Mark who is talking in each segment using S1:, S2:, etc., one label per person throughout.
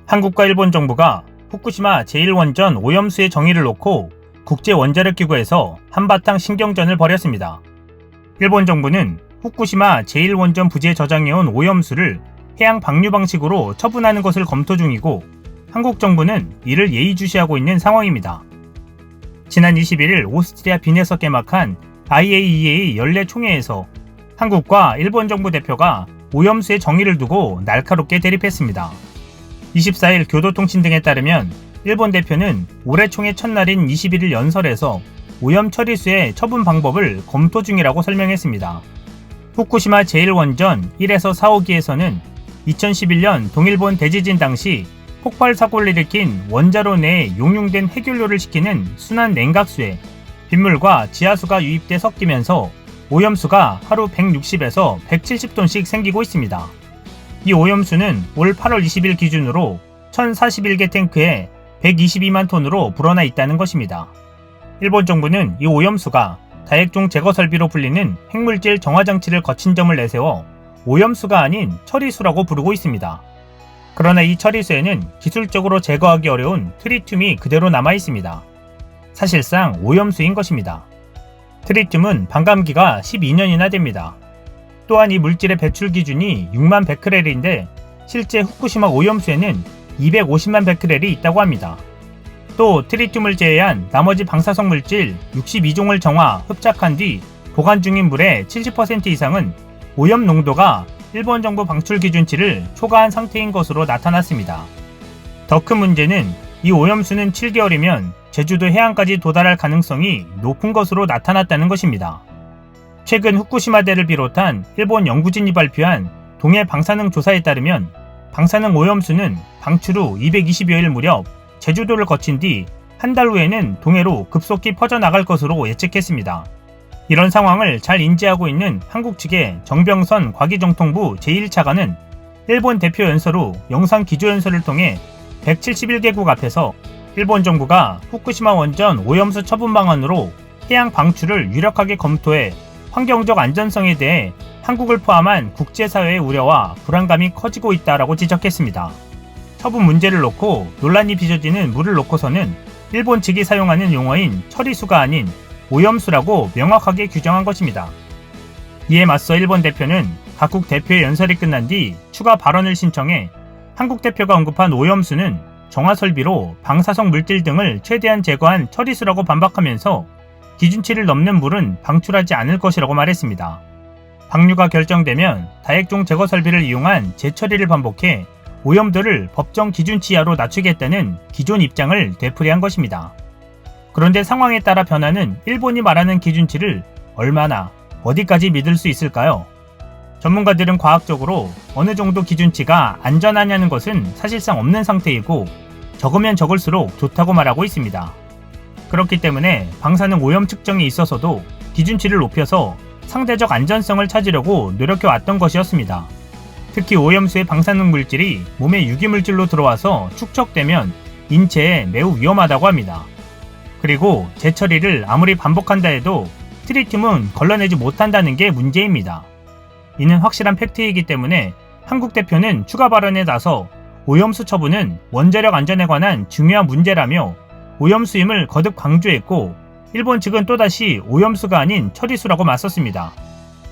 S1: 한국과 일본 정부가 후쿠시마 제1원전 오염수의 정의를 놓고 국제원자력기구에서 한바탕 신경전을 벌였습니다. 일본 정부는 후쿠시마 제1원전 부지에 저장해온 오염수를 해양 방류 방식으로 처분하는 것을 검토 중이고, 한국 정부는 이를 예의주시하고 있는 상황입니다. 지난 21일 오스트리아 빈에서 개막한 IAEA 연례 총회에서 한국과 일본 정부 대표가 오염수의 정의를 두고 날카롭게 대립했습니다. 24일 교도통신 등에 따르면 일본 대표는 올해 총회 첫날인 21일 연설에서 오염 처리수의 처분 방법을 검토 중이라고 설명했습니다. 후쿠시마 제1원전 1에서 4호기에서는 2011년 동일본 대지진 당시 폭발 사고를 일으킨 원자로 내에 용융된 해균료를 식히는 순환 냉각수에 빗물과 지하수가 유입돼 섞이면서 오염수가 하루 160에서 170톤씩 생기고 있습니다. 이 오염수는 올 8월 20일 기준으로 1041개 탱크에 122만 톤으로 불어나 있다는 것입니다. 일본 정부는 이 오염수가 다액종 제거 설비로 불리는 핵물질 정화장치를 거친 점을 내세워 오염수가 아닌 처리수라고 부르고 있습니다. 그러나 이 처리수에는 기술적으로 제거하기 어려운 트리튬이 그대로 남아 있습니다. 사실상 오염수인 것입니다. 트리튬은 반감기가 12년이나 됩니다. 또한 이 물질의 배출 기준이 6만 베크렐인데 실제 후쿠시마 오염수에는 250만 베크렐이 있다고 합니다. 또 트리튬을 제외한 나머지 방사성 물질 62종을 정화, 흡착한 뒤 보관 중인 물의 70% 이상은 오염 농도가 일본 정부 방출 기준치를 초과한 상태인 것으로 나타났습니다. 더 큰 문제는 이 오염수는 7개월이면 제주도 해안까지 도달할 가능성이 높은 것으로 나타났다는 것입니다. 최근 후쿠시마대를 비롯한 일본 연구진이 발표한 동해 방사능 조사에 따르면 방사능 오염수는 방출 후 220여일 무렵 제주도를 거친 뒤 한 달 후에는 동해로 급속히 퍼져나갈 것으로 예측했습니다. 이런 상황을 잘 인지하고 있는 한국 측의 정병선 과기정통부 제1차관은 일본 대표 연설 후 영상 기조연설을 통해 171개국 앞에서 일본 정부가 후쿠시마 원전 오염수 처분 방안으로 해양 방출을 유력하게 검토해 환경적 안전성에 대해 한국을 포함한 국제사회의 우려와 불안감이 커지고 있다라고 지적했습니다. 처분 문제를 놓고 논란이 빚어지는 물을 놓고서는 일본 측이 사용하는 용어인 처리수가 아닌 오염수라고 명확하게 규정한 것입니다. 이에 맞서 일본 대표는 각국 대표의 연설이 끝난 뒤 추가 발언을 신청해 한국 대표가 언급한 오염수는 정화설비로 방사성 물질 등을 최대한 제거한 처리수라고 반박하면서 기준치를 넘는 물은 방출하지 않을 것이라고 말했습니다. 방류가 결정되면 다액종 제거 설비를 이용한 재처리를 반복해 오염도를 법정 기준치 이하로 낮추겠다는 기존 입장을 되풀이한 것입니다. 그런데 상황에 따라 변하는 일본이 말하는 기준치를 얼마나, 어디까지 믿을 수 있을까요? 전문가들은 과학적으로 어느 정도 기준치가 안전하냐는 것은 사실상 없는 상태이고 적으면 적을수록 좋다고 말하고 있습니다. 그렇기 때문에 방사능 오염 측정에 있어서도 기준치를 높여서 상대적 안전성을 찾으려고 노력해왔던 것이었습니다. 특히 오염수의 방사능 물질이 몸에 유기물질로 들어와서 축적되면 인체에 매우 위험하다고 합니다. 그리고 재처리를 아무리 반복한다 해도 트리튬은 걸러내지 못한다는 게 문제입니다. 이는 확실한 팩트이기 때문에 한국 대표는 추가 발언에 나서 오염수 처분은 원자력 안전에 관한 중요한 문제라며 오염수임을 거듭 강조했고, 일본 측은 또다시 오염수가 아닌 처리수라고 맞섰습니다.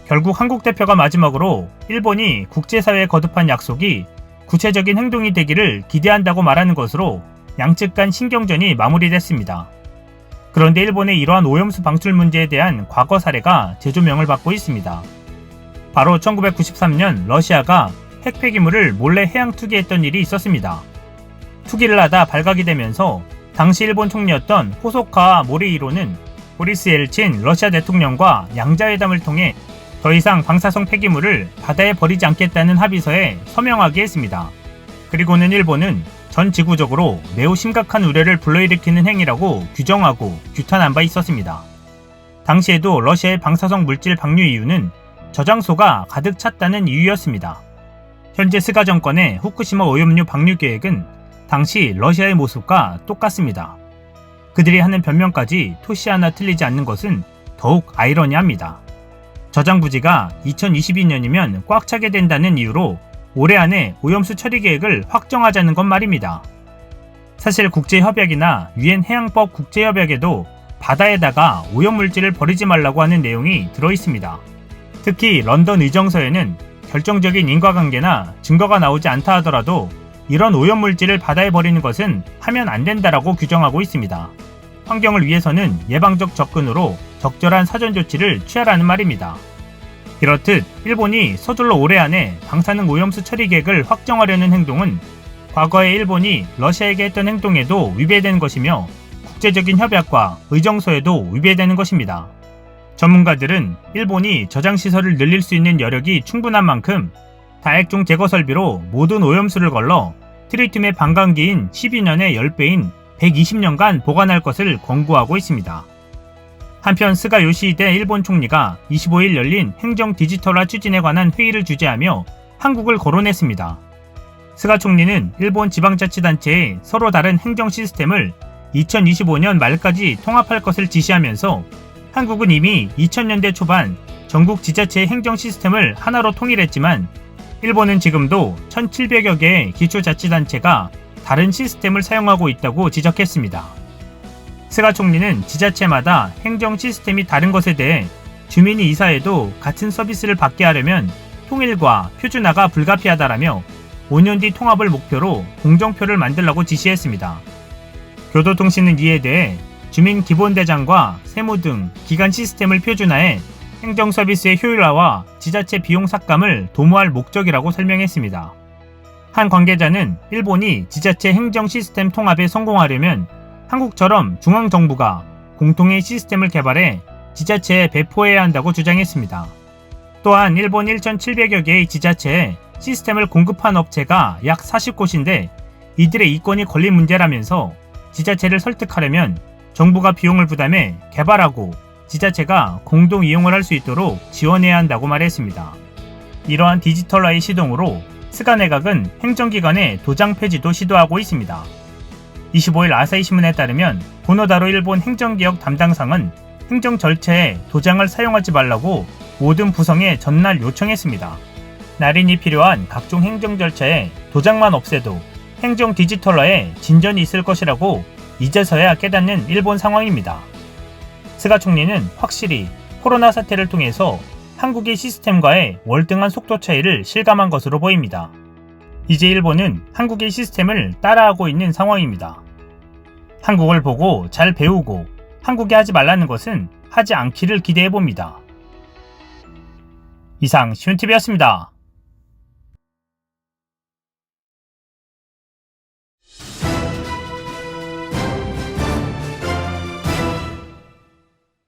S1: 결국 한국 대표가 마지막으로 일본이 국제사회에 거듭한 약속이 구체적인 행동이 되기를 기대한다고 말하는 것으로 양측 간 신경전이 마무리됐습니다. 그런데 일본의 이러한 오염수 방출 문제에 대한 과거 사례가 재조명을 받고 있습니다. 바로 1993년 러시아가 핵 폐기물을 몰래 해양 투기했던 일이 있었습니다. 투기를 하다 발각이 되면서 당시 일본 총리였던 호소카 모리히로는 보리스 엘친 러시아 대통령과 양자회담을 통해 더 이상 방사성 폐기물을 바다에 버리지 않겠다는 합의서에 서명하게 했습니다. 그리고는 일본은 전 지구적으로 매우 심각한 우려를 불러일으키는 행위라고 규정하고 규탄한 바 있었습니다. 당시에도 러시아의 방사성 물질 방류 이유는 저장소가 가득 찼다는 이유였습니다. 현재 스가 정권의 후쿠시마 오염류 방류 계획은 당시 러시아의 모습과 똑같습니다. 그들이 하는 변명까지 토시 하나 틀리지 않는 것은 더욱 아이러니합니다. 저장 부지가 2022년이면 꽉 차게 된다는 이유로 올해 안에 오염수 처리 계획을 확정하자는 것 말입니다. 사실 국제협약이나 유엔 해양법 국제협약에도 바다에다가 오염물질을 버리지 말라고 하는 내용이 들어있습니다. 특히 런던 의정서에는 결정적인 인과관계나 증거가 나오지 않다 하더라도 이런 오염물질을 바다에 버리는 것은 하면 안 된다라고 규정하고 있습니다. 환경을 위해서는 예방적 접근으로 적절한 사전 조치를 취하라는 말입니다. 이렇듯 일본이 서둘러 올해 안에 방사능 오염수 처리 계획을 확정하려는 행동은 과거에 일본이 러시아에게 했던 행동에도 위배되는 것이며 국제적인 협약과 의정서에도 위배되는 것입니다. 전문가들은 일본이 저장시설을 늘릴 수 있는 여력이 충분한 만큼 다액종 제거 설비로 모든 오염수를 걸러 트리튬의 반감기인 12년의 10배인 120년간 보관할 것을 권고하고 있습니다. 한편 스가 요시히데 일본 총리가 25일 열린 행정 디지털화 추진에 관한 회의를 주재하며 한국을 거론했습니다. 스가 총리는 일본 지방자치단체의 서로 다른 행정 시스템을 2025년 말까지 통합할 것을 지시하면서 한국은 이미 2000년대 초반 전국 지자체의 행정 시스템을 하나로 통일했지만 일본은 지금도 1700여 개의 기초자치단체가 다른 시스템을 사용하고 있다고 지적했습니다. 스가 총리는 지자체마다 행정 시스템이 다른 것에 대해 주민이 이사해도 같은 서비스를 받게 하려면 통일과 표준화가 불가피하다라며 5년 뒤 통합을 목표로 공정표를 만들라고 지시했습니다. 교도통신은 이에 대해 주민 기본대장과 세무 등 기관 시스템을 표준화해 행정 서비스의 효율화와 지자체 비용 삭감을 도모할 목적이라고 설명했습니다. 한 관계자는 일본이 지자체 행정 시스템 통합에 성공하려면 한국처럼 중앙정부가 공통의 시스템을 개발해 지자체에 배포해야 한다고 주장했습니다. 또한 일본 1,700여 개의 지자체에 시스템을 공급한 업체가 약 40곳인데 이들의 이권이 걸린 문제라면서 지자체를 설득하려면 정부가 비용을 부담해 개발하고 지자체가 공동 이용을 할 수 있도록 지원해야 한다고 말했습니다. 이러한 디지털화의 시동으로 스가 내각은 행정기관의 도장 폐지도 시도하고 있습니다. 25일 아사히 신문에 따르면 고노다로 일본 행정개혁 담당상은 행정 절차에 도장을 사용하지 말라고 모든 부성에 전날 요청했습니다. 날인이 필요한 각종 행정 절차에 도장만 없애도 행정 디지털화에 진전이 있을 것이라고 이제서야 깨닫는 일본 상황입니다. 스가 총리는 확실히 코로나 사태를 통해서 한국의 시스템과의 월등한 속도 차이를 실감한 것으로 보입니다. 이제 일본은 한국의 시스템을 따라하고 있는 상황입니다. 한국을 보고 잘 배우고 한국에 하지 말라는 것은 하지 않기를 기대해봅니다. 이상 시온TV였습니다.